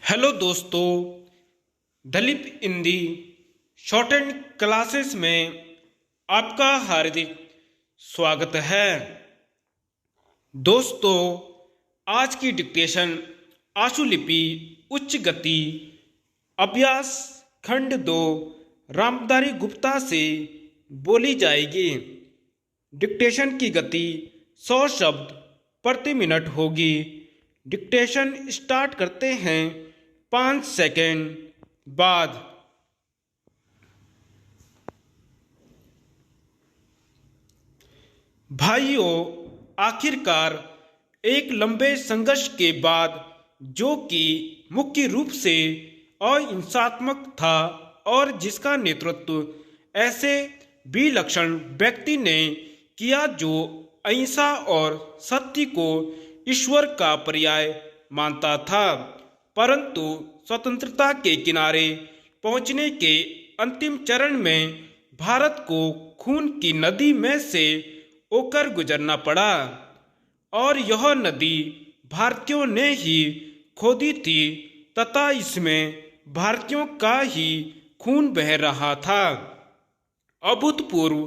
Hello दोस्तों, Dalip Hindi shorthand classes में आपका हार्दिक स्वागत है। दोस्तों, आज की डिक्टेशन आशुलिपि उच्च गति अभ्यास खंड 2 रामधारी गुप्ता से बोली जाएगी। डिक्टेशन की गति 100 शब्द प्रति मिनट होगी। डिक्टेशन स्टार्ट करते हैं 5 सेकेंड बाद। भाइयों, आखिरकार एक लंबे संघर्ष के बाद, जो कि मुख्य रूप से अहिंसात्मक था और जिसका नेतृत्व ऐसे विलक्षण व्यक्ति ने किया जो अहिंसा और सत्य को ईश्वर का पर्याय मानता था, परंतु स्वतंत्रता के किनारे पहुंचने के अंतिम चरण में भारत को खून की नदी में से होकर गुजरना पड़ा। और यह नदी भारतीयों ने ही खोदी थी तथा इसमें भारतीयों का ही खून बह रहा था। अभूतपूर्व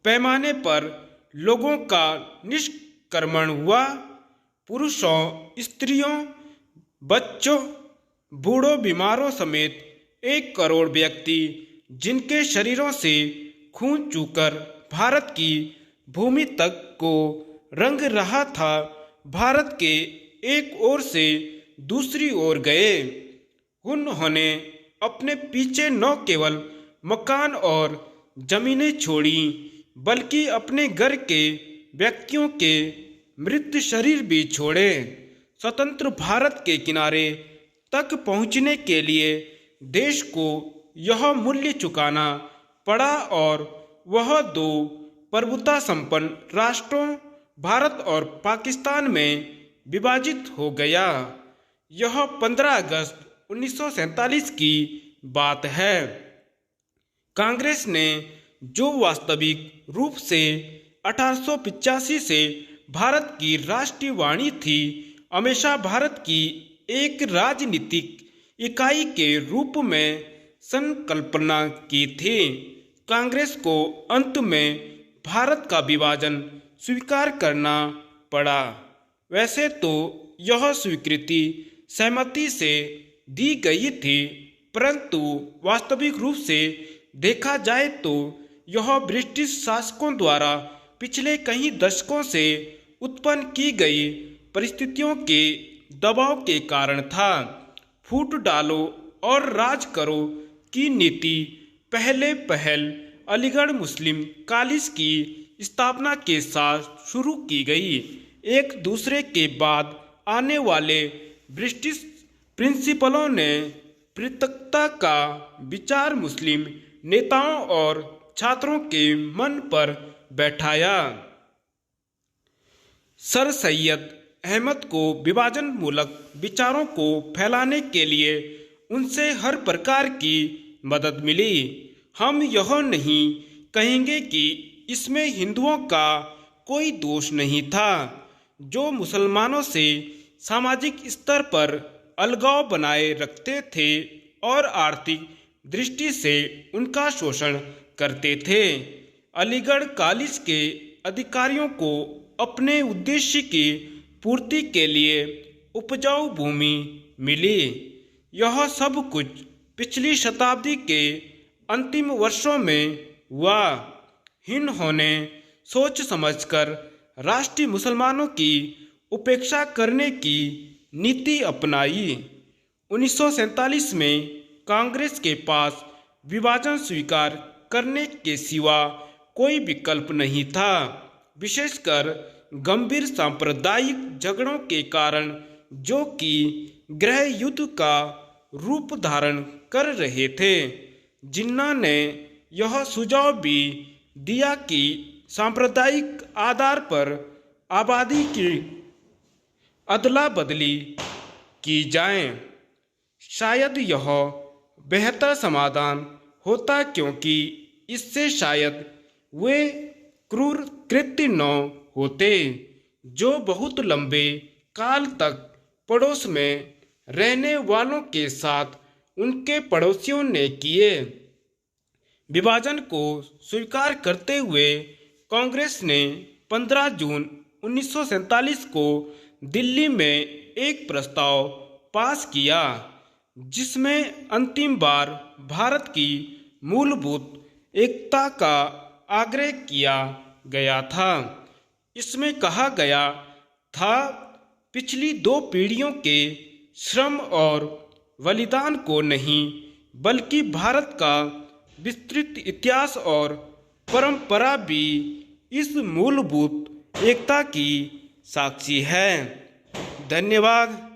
पैमाने पर लोगों का निष्क्रमण हुआ। पुरुषों, स्त्रियों, बच्चों, बूढ़ों, बीमारों समेत 1 करोड़ व्यक्ति जिनके शरीरों से खून चूकर भारत की भूमि तक को रंग रहा था, भारत के एक ओर से दूसरी ओर गए। उन्होंने अपने पीछे न केवल मकान और जमीनें छोड़ी, बल्कि अपने घर के व्यक्तियों के मृत शरीर भी छोड़े। स्वतंत्र भारत के किनारे तक पहुंचने के लिए देश को यह मूल्य चुकाना पड़ा और वह 2 प्रभुता संपन्न राष्ट्रों भारत और पाकिस्तान में विभाजित हो गया। यह 15 अगस्त 1947 की बात है। कांग्रेस ने, जो वास्तविक रूप से 1885 से भारत की राष्ट्रीय वाणी थी, हमेशा भारत की एक राजनीतिक इकाई के रूप में संकल्पना की थी। कांग्रेस को अंत में भारत का विभाजन स्वीकार करना पड़ा। वैसे तो यह स्वीकृति सहमति से दी गई थी, परंतु वास्तविक रूप से देखा जाए तो यह ब्रिटिश शासकों द्वारा पिछले कई दशकों से उत्पन्न की गई परिस्थितियों के दबाव के कारण था। फूट डालो और राज करो की नीति पहल अलीगढ़ मुस्लिम कॉलेज की स्थापना के साथ शुरू की गई। एक दूसरे के बाद आने वाले ब्रिटिश प्रिंसिपलों ने पृथकता का विचार मुस्लिम नेताओं और छात्रों के मन पर बैठाया। सर सैयद अहमद को विभाजन मूलक विचारों को फैलाने के लिए उनसे हर प्रकार की मदद मिली। हम यह नहीं कहेंगे कि इसमें हिंदुओं का कोई दोष नहीं था, जो मुसलमानों से सामाजिक स्तर पर अलगाव बनाए रखते थे और आर्थिक दृष्टि से उनका शोषण करते थे। अलीगढ़ कॉलेज के अधिकारियों को अपने उद्देश्य की पूर्ति के लिए उपजाऊ भूमि मिली। यह सब कुछ पिछली शताब्दी के अंतिम वर्षों में हुआ। इन्होंने सोच समझकर राष्ट्रीय मुसलमानों की उपेक्षा करने की नीति अपनाई। 1947 में कांग्रेस के पास विभाजन स्वीकार करने के सिवा कोई विकल्प नहीं था, विशेषकर गंभीर सांप्रदायिक झगड़ों के कारण, जो कि गृह युद्ध का रूप धारण कर रहे थे। जिन्ना ने यह सुझाव भी दिया कि सांप्रदायिक आधार पर आबादी की अदला बदली की जाए। शायद यह बेहतर समाधान होता, क्योंकि इससे शायद वे क्रूर कृत्य न होते जो बहुत लंबे काल तक पड़ोस में रहने वालों के साथ उनके पड़ोसियों ने किए। विभाजन को स्वीकार करते हुए कांग्रेस ने 15 जून 1947 को दिल्ली में एक प्रस्ताव पास किया, जिसमें अंतिम बार भारत की मूलभूत एकता का आग्रह किया गया था। इसमें कहा गया था, पिछली 2 पीढ़ियों के श्रम और बलिदान को नहीं, बल्कि भारत का विस्तृत इतिहास और परंपरा भी इस मूलभूत एकता की साक्षी है। धन्यवाद।